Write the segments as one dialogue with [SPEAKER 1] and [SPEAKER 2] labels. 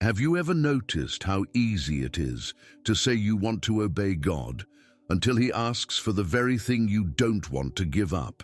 [SPEAKER 1] Have you ever noticed how easy it is to say you want to obey God until He asks for the very thing you don't want to give up?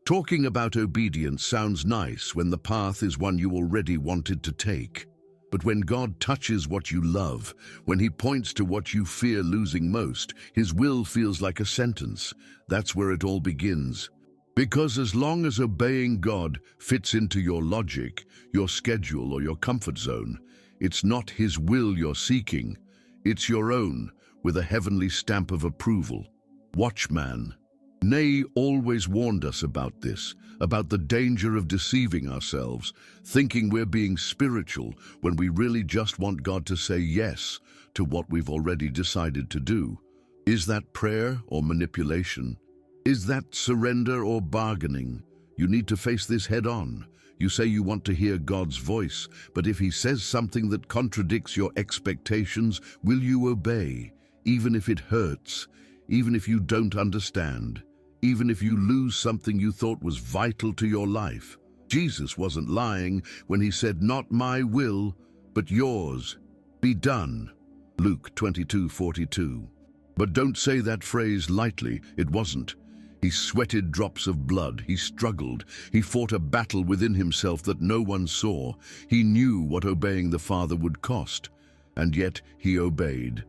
[SPEAKER 1] Talking about obedience sounds nice when the path is one you already wanted to take. But when God touches what you love, when He points to what you fear losing most, His will feels like a sentence. That's where it all begins. Because as long as obeying God fits into your logic, your schedule, or your comfort zone, it's not His will you're seeking. It's your own, with a heavenly stamp of approval. Watchman Nee always warned us about this, about the danger of deceiving ourselves, thinking we're being spiritual when we really just want God to say yes to what we've already decided to do. Is that prayer or manipulation? Is that surrender or bargaining? You need to face this head on. You say you want to hear God's voice, but if He says something that contradicts your expectations, will you obey, even if it hurts, even if you don't understand, even if you lose something you thought was vital to your life? Jesus wasn't lying when He said, "Not my will, but yours be done." Luke 22:42. But don't say that phrase lightly. It wasn't. He sweated drops of blood. He struggled. He fought a battle within himself that no one saw. He knew what obeying the Father would cost, and yet He obeyed.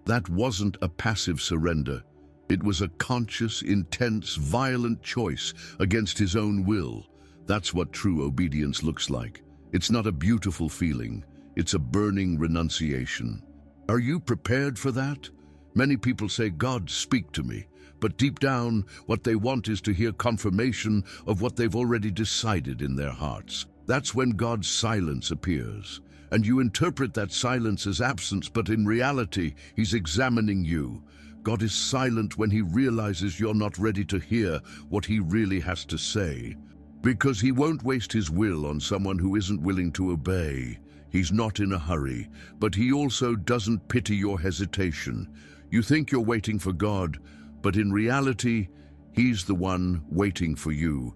[SPEAKER 1] That wasn't a passive surrender. It was a conscious, intense, violent choice against His own will. That's what true obedience looks like. It's not a beautiful feeling. It's a burning renunciation. Are you prepared for that? Many people say, "God, speak to me." But deep down, what they want is to hear confirmation of what they've already decided in their hearts. That's when God's silence appears. And you interpret that silence as absence, but in reality, He's examining you. God is silent when He realizes you're not ready to hear what He really has to say. Because He won't waste His will on someone who isn't willing to obey. He's not in a hurry, but He also doesn't pity your hesitation. You think you're waiting for God, but in reality, He's the one waiting for you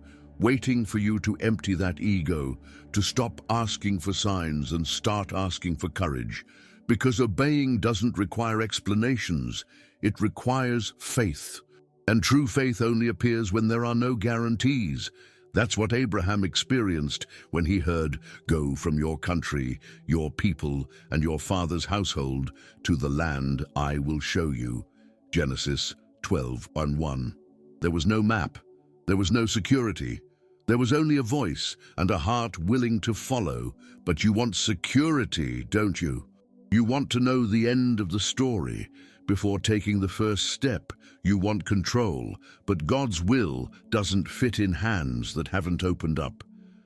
[SPEAKER 1] to empty that ego, to stop asking for signs and start asking for courage. Because obeying doesn't require explanations, it requires faith. And true faith only appears when there are no guarantees. That's what Abraham experienced when he heard, "Go from your country, your people, and your father's household to the land I will show you." Genesis 12:1. There was no map. There was no security. There was only a voice and a heart willing to follow. But you want security, don't you? You want to know the end of the story before taking the first step. You want control, but God's will doesn't fit in hands that haven't opened up.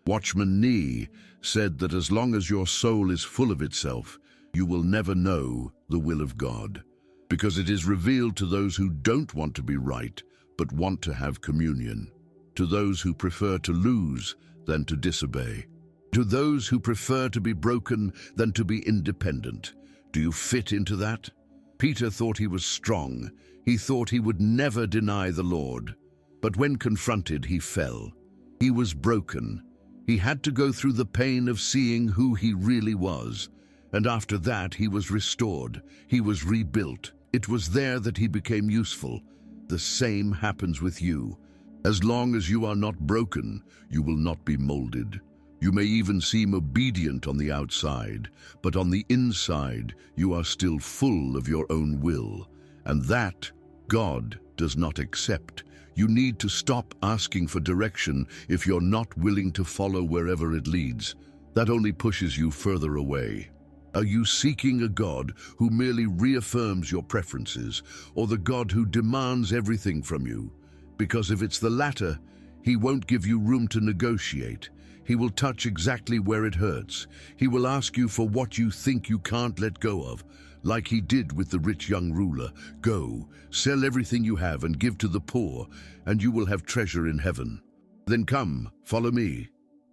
[SPEAKER 1] Watchman Nee said that as long as your soul is full of itself, you will never know the will of God. Because it is revealed to those who don't want to be right, but want to have communion. To those who prefer to lose than to disobey. To those who prefer to be broken than to be independent. Do you fit into that? Peter thought he was strong. He thought he would never deny the Lord. But when confronted, he fell. He was broken. He had to go through the pain of seeing who he really was. And after that, he was restored. He was rebuilt. It was there that he became useful. The same happens with you. As long as you are not broken, you will not be molded. You may even seem obedient on the outside, but on the inside, you are still full of your own will. And that, God does not accept. You need to stop asking for direction if you're not willing to follow wherever it leads. That only pushes you further away. Are you seeking a God who merely reaffirms your preferences, or the God who demands everything from you? Because if it's the latter, He won't give you room to negotiate. He will touch exactly where it hurts. He will ask you for what you think you can't let go of, like He did with the rich young ruler. Go, sell everything you have and give to the poor, and you will have treasure in heaven. Then come, follow me.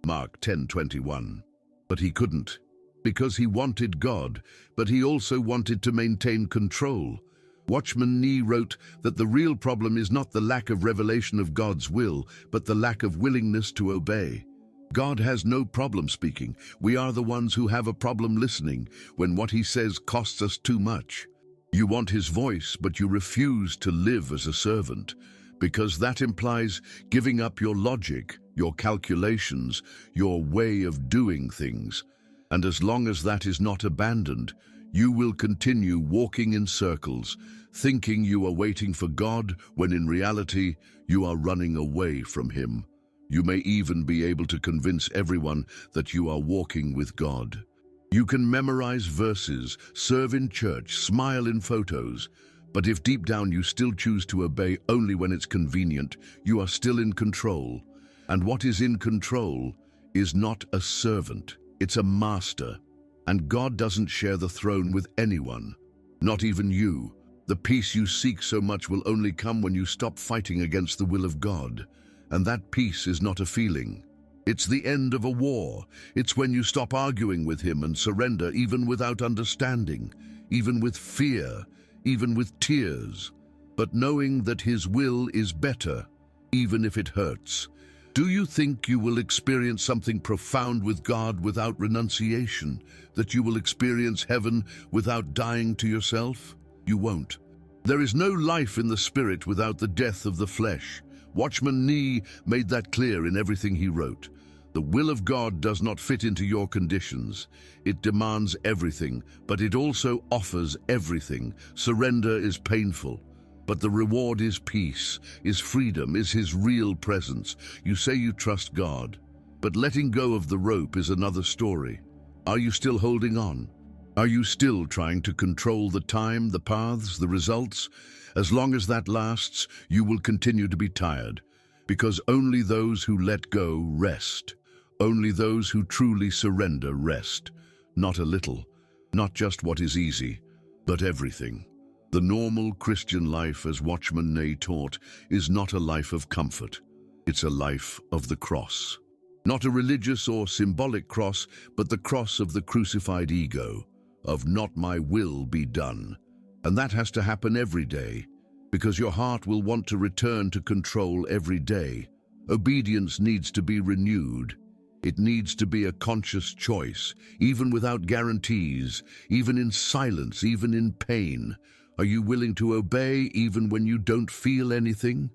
[SPEAKER 1] Mark 10:21. But he couldn't. Because he wanted God, but he also wanted to maintain control. Watchman Nee wrote that the real problem is not the lack of revelation of God's will, but the lack of willingness to obey. God has no problem speaking. We are the ones who have a problem listening when what he says costs us too much. You want his voice, but you refuse to live as a servant, because that implies giving up your logic, your calculations, your way of doing things. And as long as that is not abandoned, you will continue walking in circles, thinking you are waiting for God when in reality you are running away from him. You may even be able to convince everyone that you are walking with God. You can memorize verses, serve in church, smile in photos, but if deep down you still choose to obey only when it's convenient, you are still in control. And what is in control is not a servant, it's a master. And God doesn't share the throne with anyone, not even you. The peace you seek so much will only come when you stop fighting against the will of God. And that peace is not a feeling. It's the end of a war. It's when you stop arguing with him and surrender even without understanding, even with fear, even with tears, but knowing that his will is better, even if it hurts. Do you think you will experience something profound with God without renunciation? That you will experience heaven without dying to yourself? You won't. There is no life in the spirit without the death of the flesh. Watchman Nee made that clear in everything he wrote. The will of God does not fit into your conditions. It demands everything, but it also offers everything. Surrender is painful, but the reward is peace, is freedom, is his real presence. You say you trust God, but letting go of the rope is another story. Are you still holding on? Are you still trying to control the time, the paths, the results? As long as that lasts, you will continue to be tired, because only those who let go rest. Only those who truly surrender rest. Not a little, not just what is easy, but everything. The normal Christian life, as Watchman Nee taught, is not a life of comfort. It's a life of the cross. Not a religious or symbolic cross, but the cross of the crucified ego, of not my will be done. And that has to happen every day, because your heart will want to return to control every day. Obedience needs to be renewed. It needs to be a conscious choice, even without guarantees, even in silence, even in pain. Are you willing to obey even when you don't feel anything?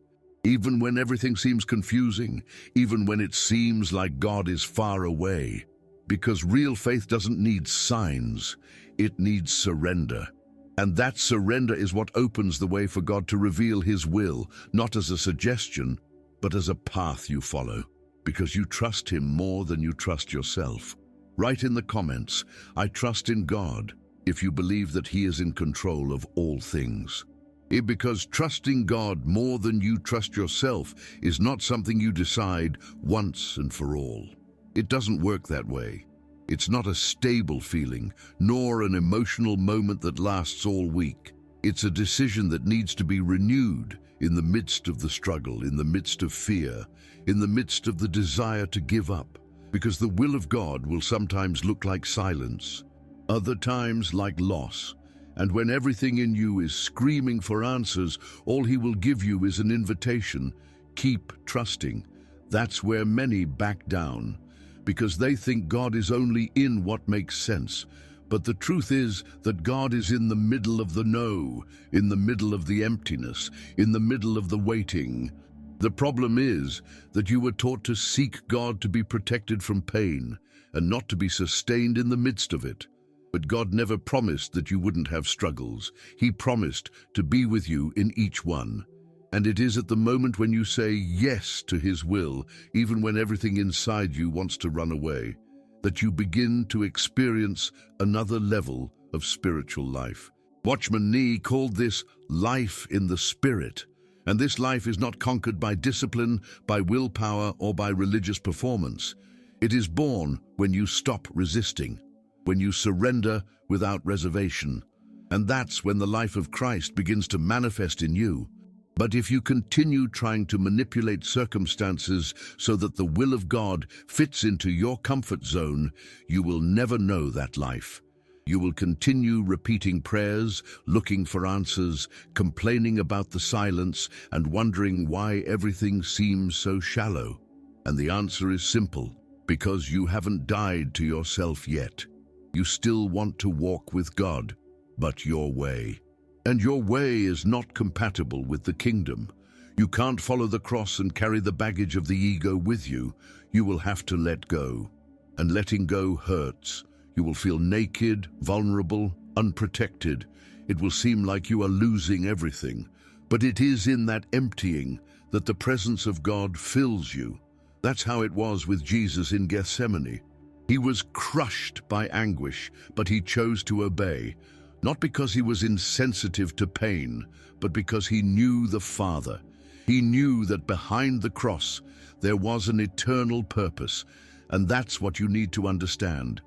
[SPEAKER 1] Even when everything seems confusing? Even when it seems like God is far away? Because real faith doesn't need signs, it needs surrender. And that surrender is what opens the way for God to reveal his will, not as a suggestion, but as a path you follow, because you trust him more than you trust yourself. Write in the comments, I trust in God, if you believe that he is in control of all things. Because trusting God more than you trust yourself is not something you decide once and for all. It doesn't work that way. It's not a stable feeling, nor an emotional moment that lasts all week. It's a decision that needs to be renewed in the midst of the struggle, in the midst of fear, in the midst of the desire to give up. Because the will of God will sometimes look like silence, other times like loss. And when everything in you is screaming for answers, all he will give you is an invitation. Keep trusting. That's where many back down, because they think God is only in what makes sense. But the truth is that God is in the middle of the no, in the middle of the emptiness, in the middle of the waiting. The problem is that you were taught to seek God to be protected from pain and not to be sustained in the midst of it. But God never promised that you wouldn't have struggles. He promised to be with you in each one. And it is at the moment when you say yes to his will, even when everything inside you wants to run away, that you begin to experience another level of spiritual life. Watchman Nee called this life in the spirit. And this life is not conquered by discipline, by willpower, or by religious performance. It is born when you stop resisting, when you surrender without reservation. And that's when the life of Christ begins to manifest in you. But if you continue trying to manipulate circumstances so that the will of God fits into your comfort zone, you will never know that life. You will continue repeating prayers, looking for answers, complaining about the silence, and wondering why everything seems so shallow. And the answer is simple. Because you haven't died to yourself yet. You still want to walk with God, but your way. And your way is not compatible with the kingdom. You can't follow the cross and carry the baggage of the ego with you. You will have to let go. And letting go hurts. You will feel naked, vulnerable, unprotected. It will seem like you are losing everything. But it is in that emptying that the presence of God fills you. That's how it was with Jesus in Gethsemane. He was crushed by anguish, but he chose to obey, not because he was insensitive to pain, but because he knew the Father. He knew that behind the cross there was an eternal purpose, and that's what you need to understand.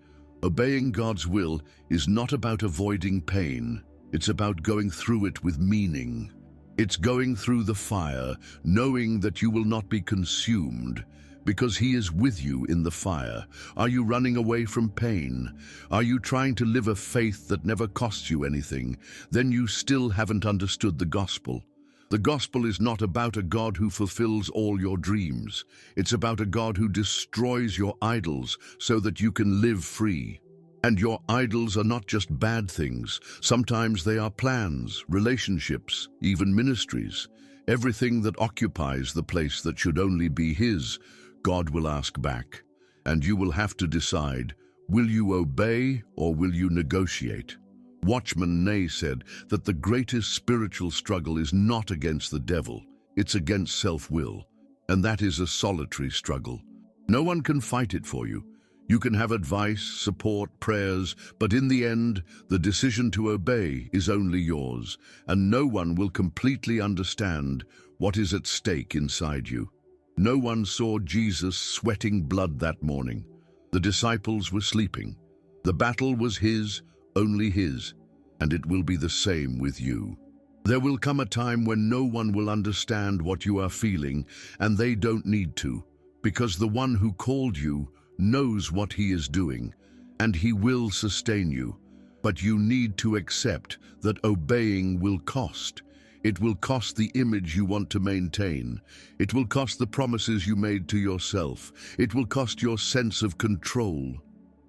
[SPEAKER 1] Obeying God's will is not about avoiding pain. It's about going through it with meaning. It's going through the fire, knowing that you will not be consumed, because he is with you in the fire. Are you running away from pain? Are you trying to live a faith that never costs you anything? Then you still haven't understood the gospel. The gospel is not about a God who fulfills all your dreams. It's about a God who destroys your idols so that you can live free. And your idols are not just bad things. Sometimes they are plans, relationships, even ministries. Everything that occupies the place that should only be his, God will ask back. And you will have to decide, will you obey or will you negotiate? Watchman Nee said that the greatest spiritual struggle is not against the devil, it's against self-will. And that is a solitary struggle. No one can fight it for you. You can have advice, support, prayers, but in the end, the decision to obey is only yours, and no one will completely understand what is at stake inside you. No one saw Jesus sweating blood that morning. The disciples were sleeping. The battle was his, only his, and it will be the same with you. There will come a time when no one will understand what you are feeling, and they don't need to, because the one who called you knows what he is doing, and he will sustain you. But you need to accept that obeying will cost. It will cost the image you want to maintain. It will cost the promises you made to yourself. It will cost your sense of control.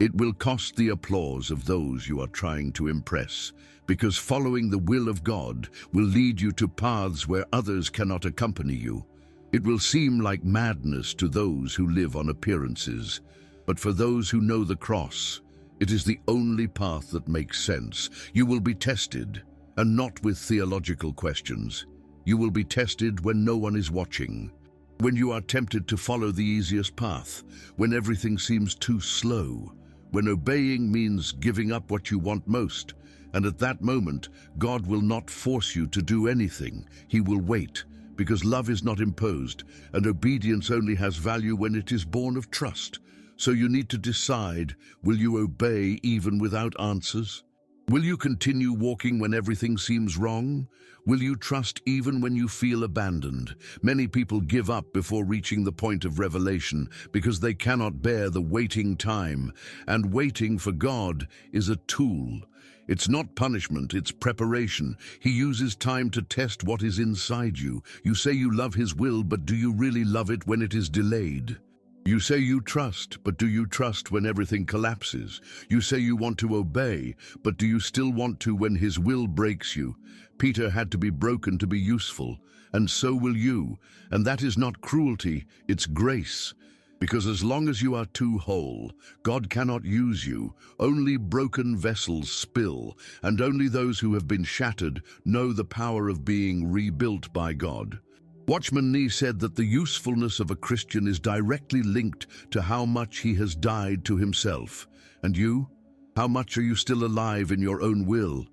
[SPEAKER 1] It will cost the applause of those you are trying to impress, because following the will of God will lead you to paths where others cannot accompany you. It will seem like madness to those who live on appearances, but for those who know the cross, it is the only path that makes sense. You will be tested, and not with theological questions. You will be tested when no one is watching, when you are tempted to follow the easiest path, when everything seems too slow, when obeying means giving up what you want most. And at that moment, God will not force you to do anything. He will wait, because love is not imposed, and obedience only has value when it is born of trust. So you need to decide, will you obey even without answers? Will you continue walking when everything seems wrong? Will you trust even when you feel abandoned? Many people give up before reaching the point of revelation because they cannot bear the waiting time. And waiting for God is a tool. It's not punishment, it's preparation. He uses time to test what is inside you. You say you love his will, but do you really love it when it is delayed? You say you trust, but do you trust when everything collapses? You say you want to obey, but do you still want to when his will breaks you? Peter had to be broken to be useful, and so will you. And that is not cruelty, it's grace. Because as long as you are too whole, God cannot use you. Only broken vessels spill, and only those who have been shattered know the power of being rebuilt by God. Watchman Nee said that the usefulness of a Christian is directly linked to how much he has died to himself. And you? How much are you still alive in your own will?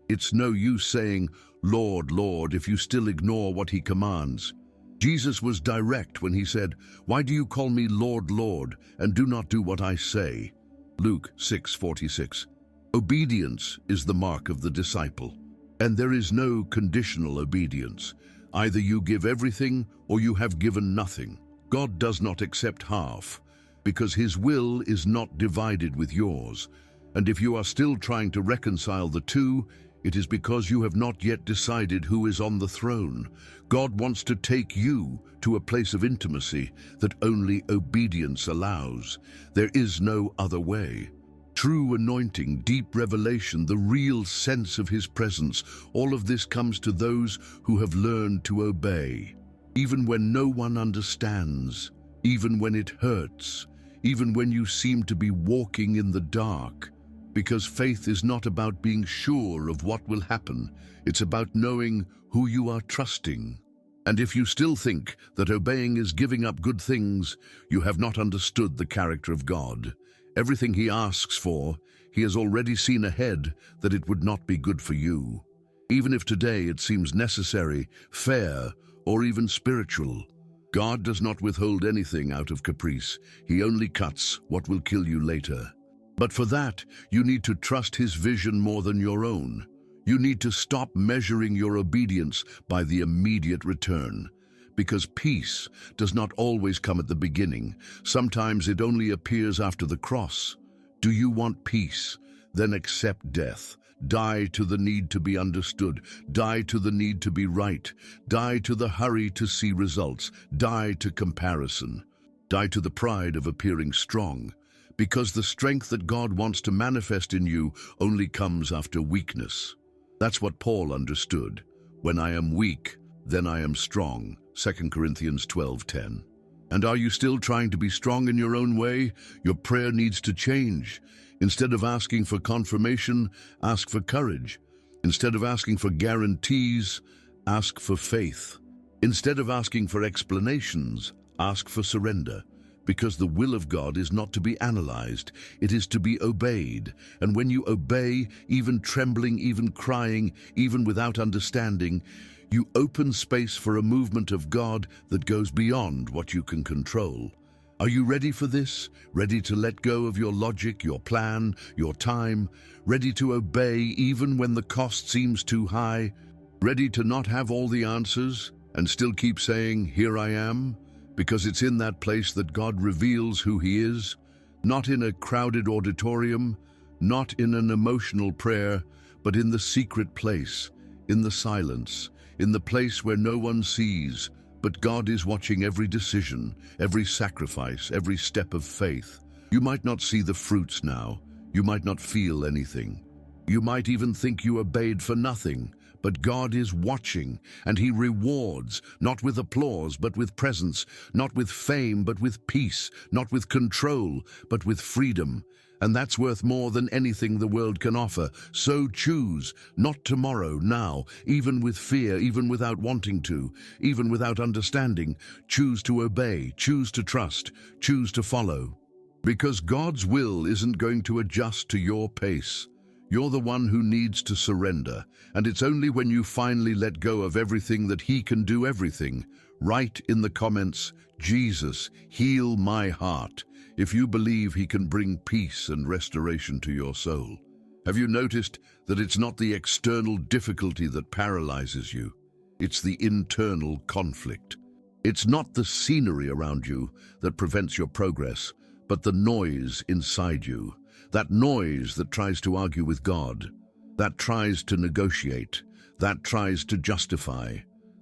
[SPEAKER 1] It's no use saying, "Lord, Lord," if you still ignore what he commands. Jesus was direct when he said, "Why do you call me Lord, Lord, and do not do what I say?" Luke 6:46. Obedience is the mark of the disciple, and there is no conditional obedience. Either you give everything or you have given nothing. God does not accept half, because his will is not divided with yours. And if you are still trying to reconcile the two, It is because you have not yet decided who is on the throne. God wants to take you to a place of intimacy that only obedience allows. There is no other way. True anointing, deep revelation, the real sense of His presence, all of this comes to those who have learned to obey. Even when no one understands, even when it hurts, even when you seem to be walking in the dark. Because faith is not about being sure of what will happen, it's about knowing who you are trusting. And if you still think that obeying is giving up good things, you have not understood the character of God. Everything He asks for, He has already seen ahead that it would not be good for you. Even if today it seems necessary, fair, or even spiritual, God does not withhold anything out of caprice. He only cuts what will kill you later. But for that, you need to trust His vision more than your own. You need to stop measuring your obedience by the immediate return. Because peace does not always come at the beginning. Sometimes it only appears after the cross. Do you want peace? Then accept death. Die to the need to be understood. Die to the need to be right. Die to the hurry to see results. Die to comparison. Die to the pride of appearing strong. Because the strength that God wants to manifest in you only comes after weakness. That's what Paul understood. When I am weak, then I am strong. 2 Corinthians 12:10. And are you still trying to be strong in your own way? Your prayer needs to change. Instead of asking for confirmation, ask for courage. Instead of asking for guarantees, ask for faith. Instead of asking for explanations, ask for surrender. Because the will of God is not to be analyzed, it is to be obeyed. And when you obey, even trembling, even crying, even without understanding, you open space for a movement of God that goes beyond what you can control. Are you ready for this? Ready to let go of your logic, your plan, your time? Ready to obey even when the cost seems too high? Ready to not have all the answers and still keep saying, "Here I am"? Because it's in that place that God reveals who He is, not in a crowded auditorium, not in an emotional prayer, but in the secret place, in the silence, in the place where no one sees, but God is watching every decision, every sacrifice, every step of faith. You might not see the fruits now. You might not feel anything. You might even think you obeyed for nothing. But God is watching, and He rewards, not with applause, but with presence, not with fame, but with peace, not with control, but with freedom. And that's worth more than anything the world can offer. So choose, not tomorrow, now, even with fear, even without wanting to, even without understanding. Choose to obey, choose to trust, choose to follow. Because God's will isn't going to adjust to your pace. You're the one who needs to surrender, and it's only when you finally let go of everything that He can do everything. Write in the comments, "Jesus, heal my heart," if you believe He can bring peace and restoration to your soul. Have you noticed that it's not the external difficulty that paralyzes you? It's the internal conflict. It's not the scenery around you that prevents your progress, but the noise inside you. That noise that tries to argue with God, that tries to negotiate, that tries to justify,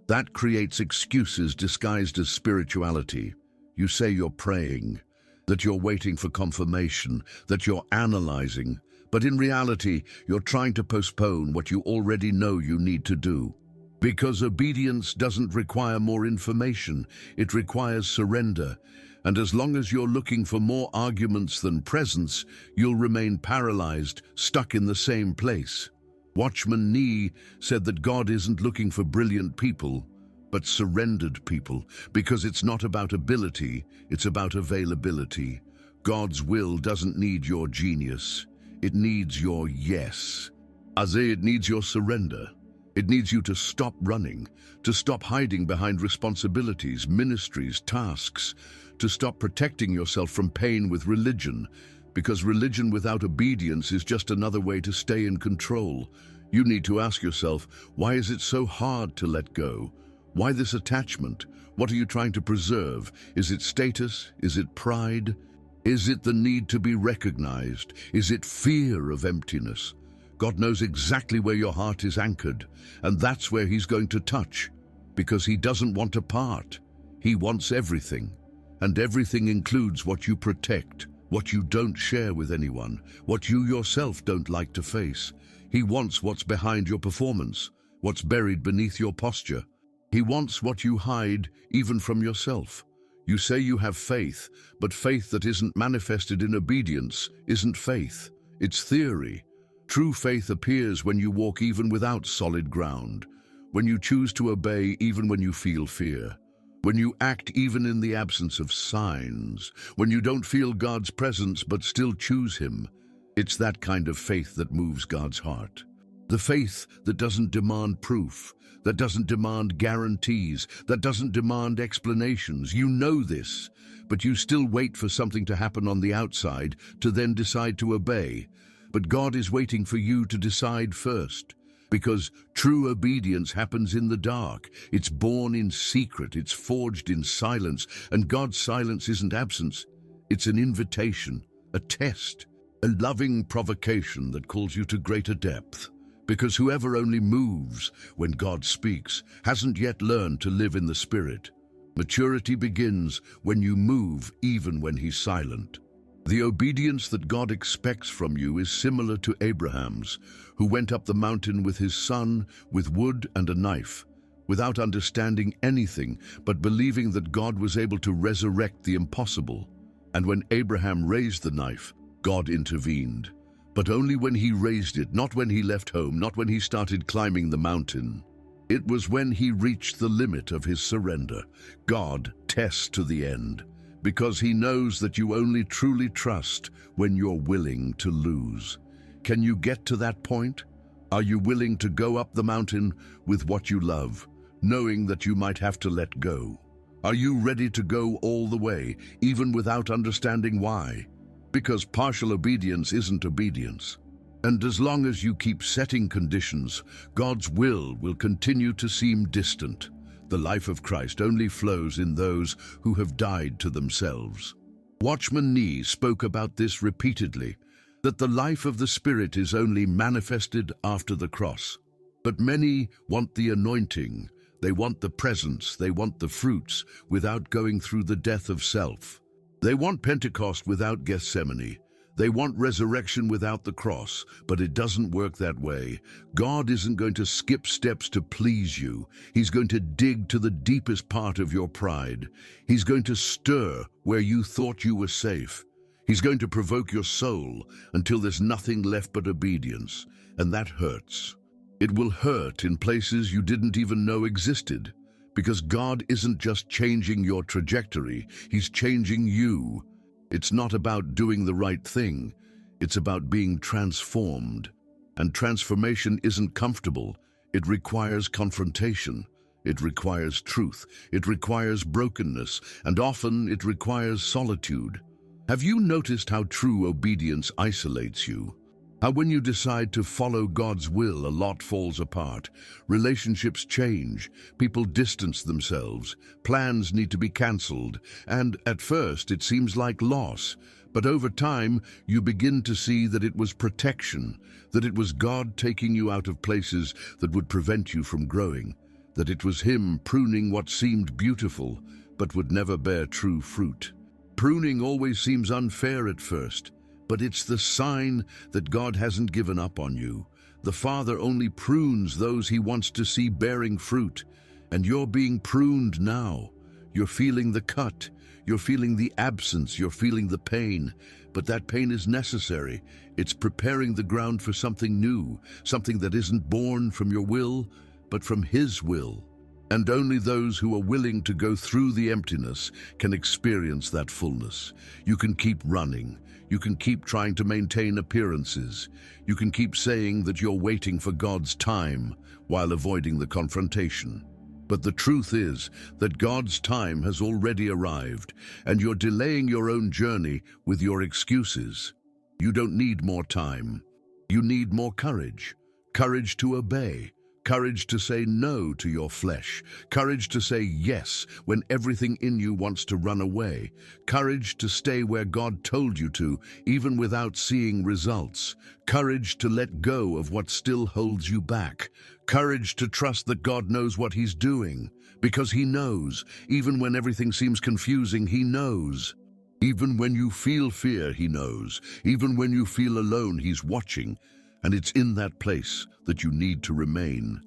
[SPEAKER 1] that creates excuses disguised as spirituality. You say you're praying, that you're waiting for confirmation, that you're analyzing, but in reality, you're trying to postpone what you already know you need to do. Because obedience doesn't require more information, it requires surrender. And as long as you're looking for more arguments than presence, you'll remain paralyzed, stuck in the same place. Watchman Nee said that God isn't looking for brilliant people, but surrendered people, because it's not about ability, it's about availability. God's will doesn't need your genius, it needs your yes. Isaiah, it needs your surrender. It needs you to stop running, to stop hiding behind responsibilities, ministries, tasks, to stop protecting yourself from pain with religion, because religion without obedience is just another way to stay in control. You need to ask yourself, why is it so hard to let go? Why this attachment? What are you trying to preserve? Is it status? Is it pride? Is it the need to be recognized? Is it fear of emptiness? God knows exactly where your heart is anchored, and that's where He's going to touch, because He doesn't want a part. He wants everything, and everything includes what you protect, what you don't share with anyone, what you yourself don't like to face. He wants what's behind your performance, what's buried beneath your posture. He wants what you hide even from yourself. You say you have faith, but faith that isn't manifested in obedience isn't faith. It's theory. True faith appears when you walk even without solid ground, when you choose to obey even when you feel fear, when you act even in the absence of signs, when you don't feel God's presence but still choose Him. It's that kind of faith that moves God's heart. The faith that doesn't demand proof, that doesn't demand guarantees, that doesn't demand explanations. You know this, but you still wait for something to happen on the outside to then decide to obey. But God is waiting for you to decide first, because true obedience happens in the dark. It's born in secret, it's forged in silence, and God's silence isn't absence. It's an invitation, a test, a loving provocation that calls you to greater depth. Because whoever only moves when God speaks hasn't yet learned to live in the Spirit. Maturity begins when you move even when He's silent. The obedience that God expects from you is similar to Abraham's, who went up the mountain with his son, with wood and a knife, without understanding anything but believing that God was able to resurrect the impossible. And when Abraham raised the knife, God intervened. But only when he raised it, not when he left home, not when he started climbing the mountain. It was when he reached the limit of his surrender. God tests to the end, because He knows that you only truly trust when you're willing to lose. Can you get to that point? Are you willing to go up the mountain with what you love, knowing that you might have to let go? Are you ready to go all the way, even without understanding why? Because partial obedience isn't obedience. And as long as you keep setting conditions, God's will continue to seem distant. The life of Christ only flows in those who have died to themselves. Watchman Nee spoke about this repeatedly, that the life of the Spirit is only manifested after the cross. But many want the anointing, they want the presence, they want the fruits without going through the death of self. They want Pentecost without Gethsemane. They want resurrection without the cross, but it doesn't work that way. God isn't going to skip steps to please you. He's going to dig to the deepest part of your pride. He's going to stir where you thought you were safe. He's going to provoke your soul until there's nothing left but obedience, and that hurts. It will hurt in places you didn't even know existed, because God isn't just changing your trajectory, He's changing you. It's not about doing the right thing, it's about being transformed. And transformation isn't comfortable. It requires confrontation. It requires truth. It requires brokenness, and often it requires solitude. Have you noticed how true obedience isolates you? How when you decide to follow God's will, a lot falls apart. Relationships change, people distance themselves, plans need to be cancelled, and at first it seems like loss. But over time, you begin to see that it was protection, that it was God taking you out of places that would prevent you from growing, that it was Him pruning what seemed beautiful, but would never bear true fruit. Pruning always seems unfair at first, but it's the sign that God hasn't given up on you. The Father only prunes those He wants to see bearing fruit, and you're being pruned now. You're feeling the cut, you're feeling the absence, you're feeling the pain, but that pain is necessary. It's preparing the ground for something new, something that isn't born from your will, but from His will. And only those who are willing to go through the emptiness can experience that fullness. You can keep running. You can keep trying to maintain appearances. You can keep saying that you're waiting for God's time while avoiding the confrontation. But the truth is that God's time has already arrived, and you're delaying your own journey with your excuses. You don't need more time. You need more courage. Courage to obey. Courage to say no to your flesh. Courage to say yes when everything in you wants to run away. Courage to stay where God told you to, even without seeing results. Courage to let go of what still holds you back. Courage to trust that God knows what He's doing, because He knows. Even when everything seems confusing, He knows. Even when you feel fear, He knows. Even when you feel alone, He's watching. And it's in that place that you need to remain,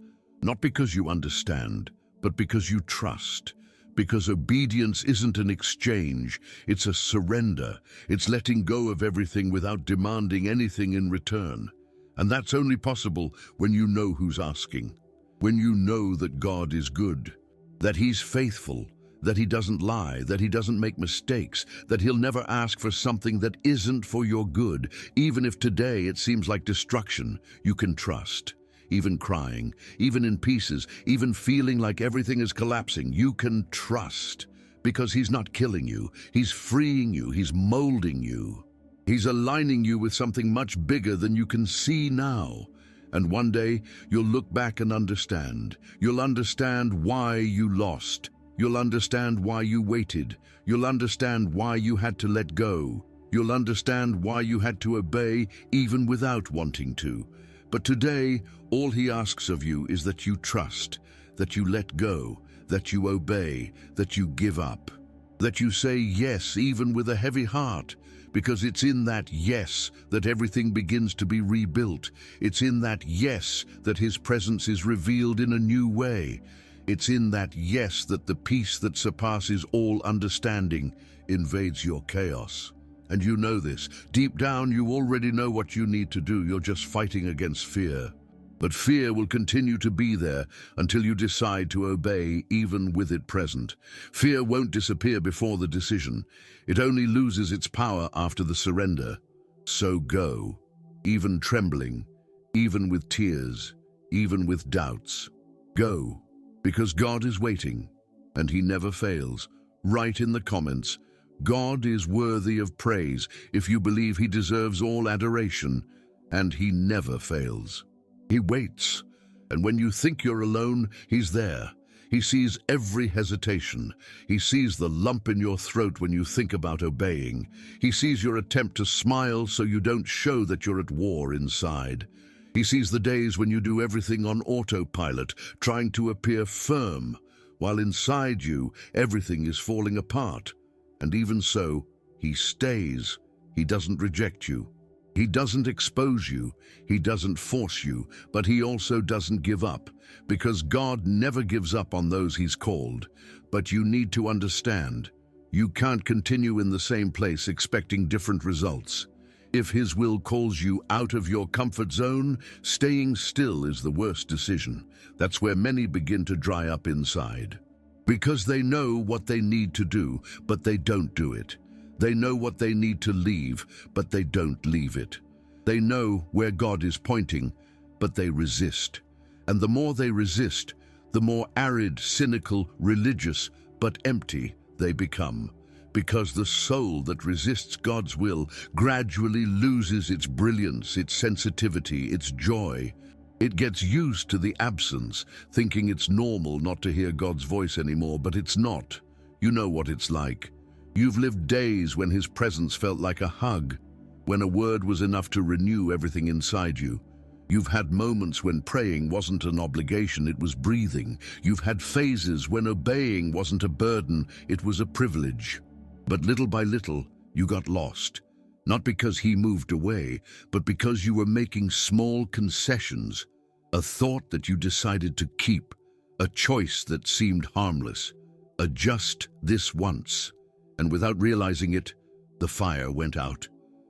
[SPEAKER 1] not because you understand, but because you trust. Because obedience isn't an exchange, it's a surrender. It's letting go of everything without demanding anything in return. And that's only possible when you know who's asking, when you know that God is good, that He's faithful, that He doesn't lie, that He doesn't make mistakes, that He'll never ask for something that isn't for your good. Even if today it seems like destruction, you can trust. Even crying, even in pieces, even feeling like everything is collapsing, you can trust. Because He's not killing you, He's freeing you, He's molding you. He's aligning you with something much bigger than you can see now. And one day, you'll look back and understand. You'll understand why you lost. You'll understand why you waited. You'll understand why you had to let go. You'll understand why you had to obey even without wanting to. But today, all He asks of you is that you trust, that you let go, that you obey, that you give up, that you say yes even with a heavy heart, because it's in that yes that everything begins to be rebuilt. It's in that yes that His presence is revealed in a new way. It's in that yes that the peace that surpasses all understanding invades your chaos. And you know this. Deep down, you already know what you need to do. You're just fighting against fear. But fear will continue to be there until you decide to obey, even with it present. Fear won't disappear before the decision. It only loses its power after the surrender. So go, even trembling, even with tears, even with doubts. Go. Because God is waiting, and He never fails. Write in the comments, God is worthy of praise if you believe He deserves all adoration, and He never fails. He waits, and when you think you're alone, He's there. He sees every hesitation. He sees the lump in your throat when you think about obeying. He sees your attempt to smile so you don't show that you're at war inside. He sees the days when you do everything on autopilot, trying to appear firm, while inside you, everything is falling apart. And even so, He stays. He doesn't reject you. He doesn't expose you. He doesn't force you, but He also doesn't give up, because God never gives up on those He's called. But you need to understand, you can't continue in the same place expecting different results. If His will calls you out of your comfort zone, staying still is the worst decision. That's where many begin to dry up inside. Because they know what they need to do, but they don't do it. They know what they need to leave, but they don't leave it. They know where God is pointing, but they resist. And the more they resist, the more arid, cynical, religious, but empty they become. Because the soul that resists God's will gradually loses its brilliance, its sensitivity, its joy. It gets used to the absence, thinking it's normal not to hear God's voice anymore, but it's not. You know what it's like. You've lived days when His presence felt like a hug, when a word was enough to renew everything inside you. You've had moments when praying wasn't an obligation, it was breathing. You've had phases when obeying wasn't a burden, it was a privilege. But little by little, you got lost. Not because He moved away, but because you were making small concessions. A thought that you decided to keep, a choice that seemed harmless, a just this once. And without realizing it, the fire went out.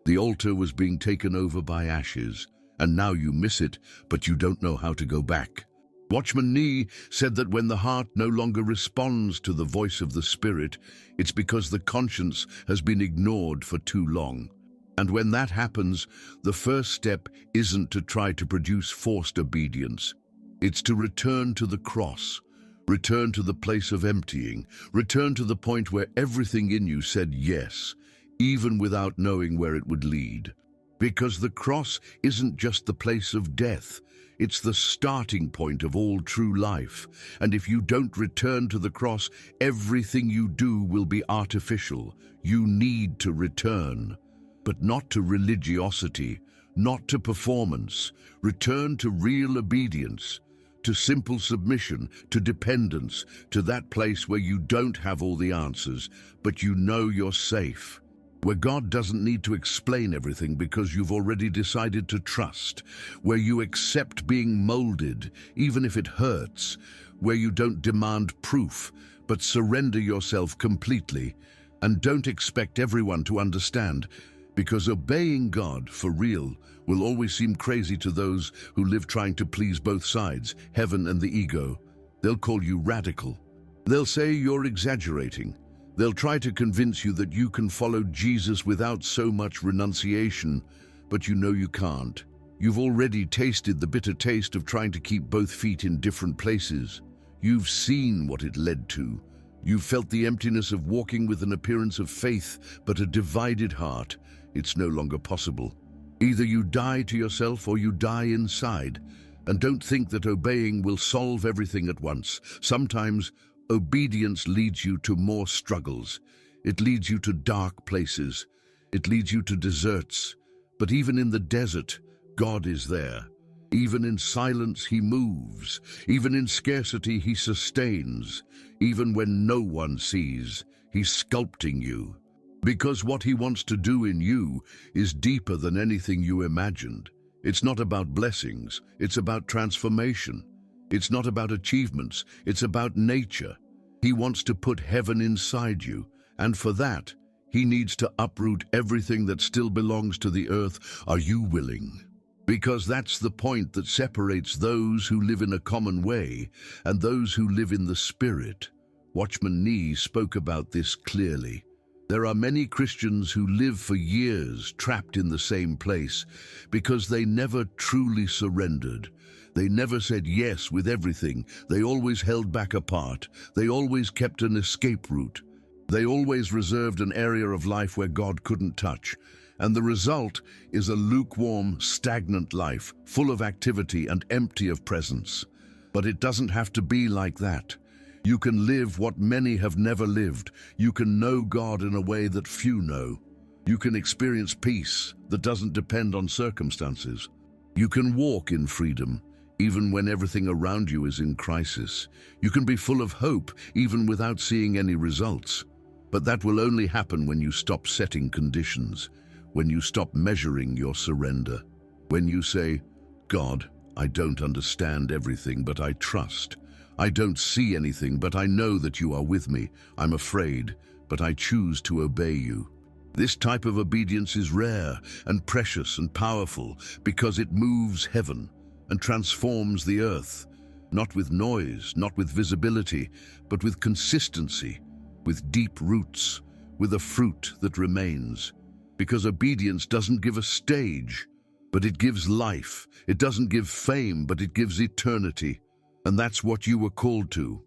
[SPEAKER 1] The altar was being taken over by ashes, and now you miss it, but you don't know how to go back. Watchman Nee said that when the heart no longer responds to the voice of the Spirit, it's because the conscience has been ignored for too long. And when that happens, the first step isn't to try to produce forced obedience. It's to return to the cross, return to the place of emptying, return to the point where everything in you said yes, even without knowing where it would lead. Because the cross isn't just the place of death, It's the starting point of all true life. And if you don't return to the cross, everything you do will be artificial. You need to return, but not to religiosity, not to performance. Return to real obedience, to simple submission, to dependence, to that place where you don't have all the answers, but you know you're safe. Where God doesn't need to explain everything because you've already decided to trust. Where you accept being molded, even if it hurts. Where you don't demand proof, but surrender yourself completely. And don't expect everyone to understand, because obeying God for real will always seem crazy to those who live trying to please both sides, heaven and the ego. They'll call you radical. They'll say you're exaggerating. They'll try to convince you that you can follow Jesus without so much renunciation, but you know you can't. You've already tasted the bitter taste of trying to keep both feet in different places. You've seen what it led to. You've felt the emptiness of walking with an appearance of faith, but a divided heart. It's no longer possible. Either you die to yourself or you die inside. And don't think that obeying will solve everything at once. Sometimes obedience leads you to more struggles. It leads you to dark places. It leads you to deserts. But even in the desert, God is there. Even in silence, He moves. Even in scarcity, He sustains. Even when no one sees, He's sculpting you. Because what He wants to do in you is deeper than anything you imagined. It's not about blessings, it's about transformation. It's not about achievements, it's about nature. He wants to put heaven inside you, and for that, He needs to uproot everything that still belongs to the earth. Are you willing? Because that's the point that separates those who live in a common way and those who live in the Spirit. Watchman Nee spoke about this clearly. There are many Christians who live for years trapped in the same place because they never truly surrendered. They never said yes with everything. They always held back a part. They always kept an escape route. They always reserved an area of life where God couldn't touch. And the result is a lukewarm, stagnant life, full of activity and empty of presence. But it doesn't have to be like that. You can live what many have never lived. You can know God in a way that few know. You can experience peace that doesn't depend on circumstances. You can walk in freedom, even when everything around you is in crisis. You can be full of hope, even without seeing any results. But that will only happen when you stop setting conditions, when you stop measuring your surrender, when you say, God, I don't understand everything, but I trust. I don't see anything, but I know that you are with me. I'm afraid, but I choose to obey you. This type of obedience is rare and precious and powerful because it moves heaven and transforms the earth, not with noise, not with visibility, but with consistency, with deep roots, with a fruit that remains. Because obedience doesn't give a stage, but it gives life. It doesn't give fame, but it gives eternity. And that's what you were called to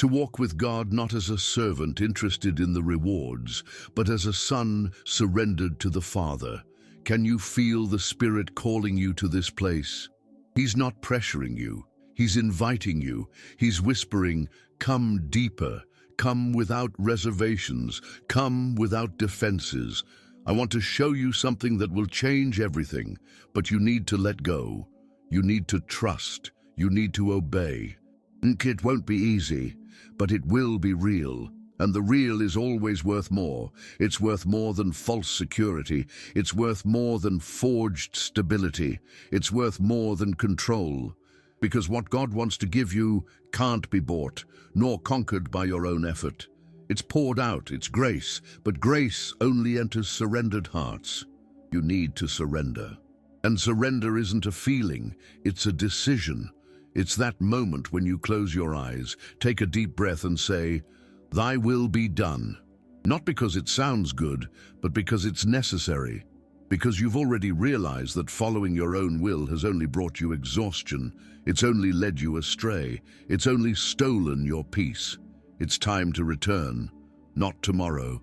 [SPEAKER 1] walk with God not as a servant interested in the rewards, but as a son surrendered to the Father. Can you feel the Spirit calling you to this place? He's not pressuring you. He's inviting you. He's whispering, come deeper, come without reservations, come without defenses. I want to show you something that will change everything, but you need to let go. You need to trust. You need to obey. It won't be easy, but it will be real. And the real is always worth more. It's worth more than false security. It's worth more than forged stability. It's worth more than control. Because what God wants to give you can't be bought, nor conquered by your own effort. It's poured out, it's grace, but grace only enters surrendered hearts. You need to surrender. And surrender isn't a feeling, it's a decision. It's that moment when you close your eyes, take a deep breath and say, Thy will be done. Not because it sounds good, but because it's necessary. Because you've already realized that following your own will has only brought you exhaustion. It's only led you astray. It's only stolen your peace. It's time to return. Not tomorrow.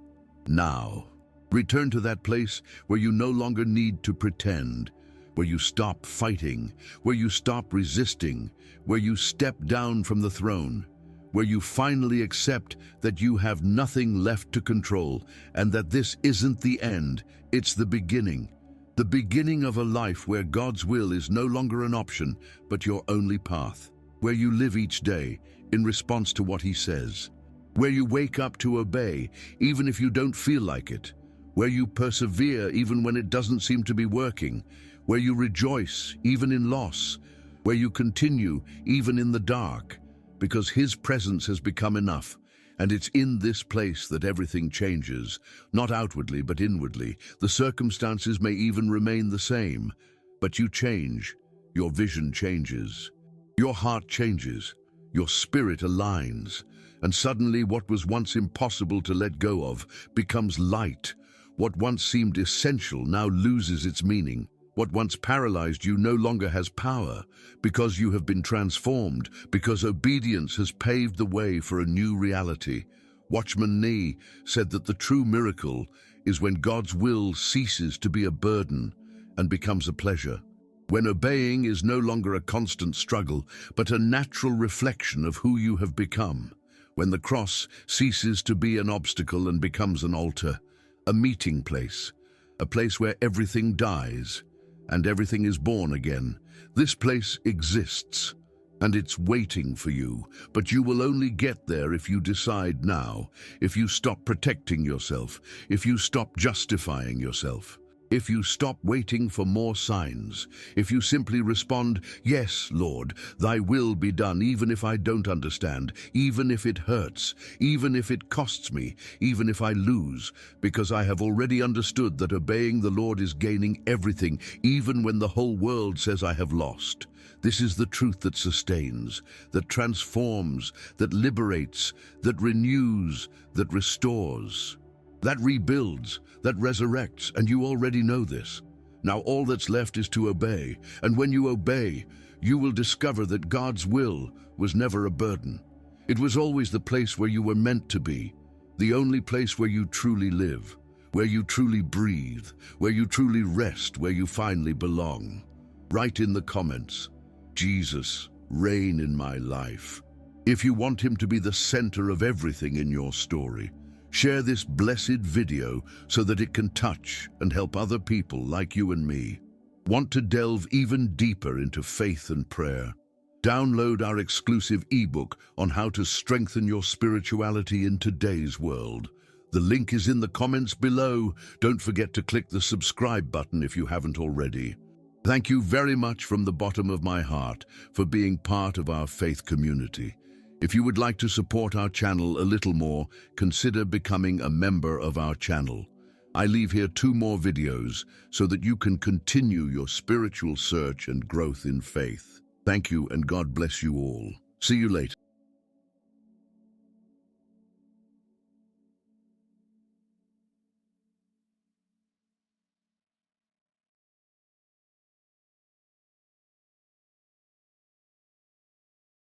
[SPEAKER 1] Now. Return to that place where you no longer need to pretend, where you stop fighting, where you stop resisting, where you step down from the throne, where you finally accept that you have nothing left to control and that this isn't the end, it's the beginning. The beginning of a life where God's will is no longer an option, but your only path. Where you live each day in response to what He says. Where you wake up to obey, even if you don't feel like it. Where you persevere even when it doesn't seem to be working. Where you rejoice even in loss. Where you continue even in the dark, because His presence has become enough. And it's in this place that everything changes, not outwardly but inwardly. The circumstances may even remain the same, but you change. Your vision changes. Your heart changes. Your spirit aligns. And suddenly what was once impossible to let go of becomes light. What once seemed essential now loses its meaning. What once paralyzed you no longer has power, because you have been transformed, because obedience has paved the way for a new reality. Watchman Nee said that the true miracle is when God's will ceases to be a burden and becomes a pleasure. When obeying is no longer a constant struggle, but a natural reflection of who you have become. When the cross ceases to be an obstacle and becomes an altar, a meeting place, a place where everything dies and everything is born again. This place exists, and it's waiting for you, but you will only get there if you decide now, if you stop protecting yourself, if you stop justifying yourself, if you stop waiting for more signs, if you simply respond, "Yes, Lord, thy will be done, even if I don't understand, even if it hurts, even if it costs me, even if I lose, because I have already understood that obeying the Lord is gaining everything, even when the whole world says I have lost." This is the truth that sustains, that transforms, that liberates, that renews, that restores, that rebuilds, that resurrects, and you already know this. Now all that's left is to obey, and when you obey, you will discover that God's will was never a burden. It was always the place where you were meant to be, the only place where you truly live, where you truly breathe, where you truly rest, where you finally belong. Write in the comments, "Jesus, reign in my life." If you want Him to be the center of everything in your story, share this blessed video so that it can touch and help other people like you and me. Want to delve even deeper into faith and prayer? Download our exclusive ebook on how to strengthen your spirituality in today's world. The link is in the comments below. Don't forget to click the subscribe button if you haven't already. Thank you very much from the bottom of my heart for being part of our faith community. If you would like to support our channel a little more, consider becoming a member of our channel. I leave here 2 more videos so that you can continue your spiritual search and growth in faith. Thank you, and God bless you all. See you later.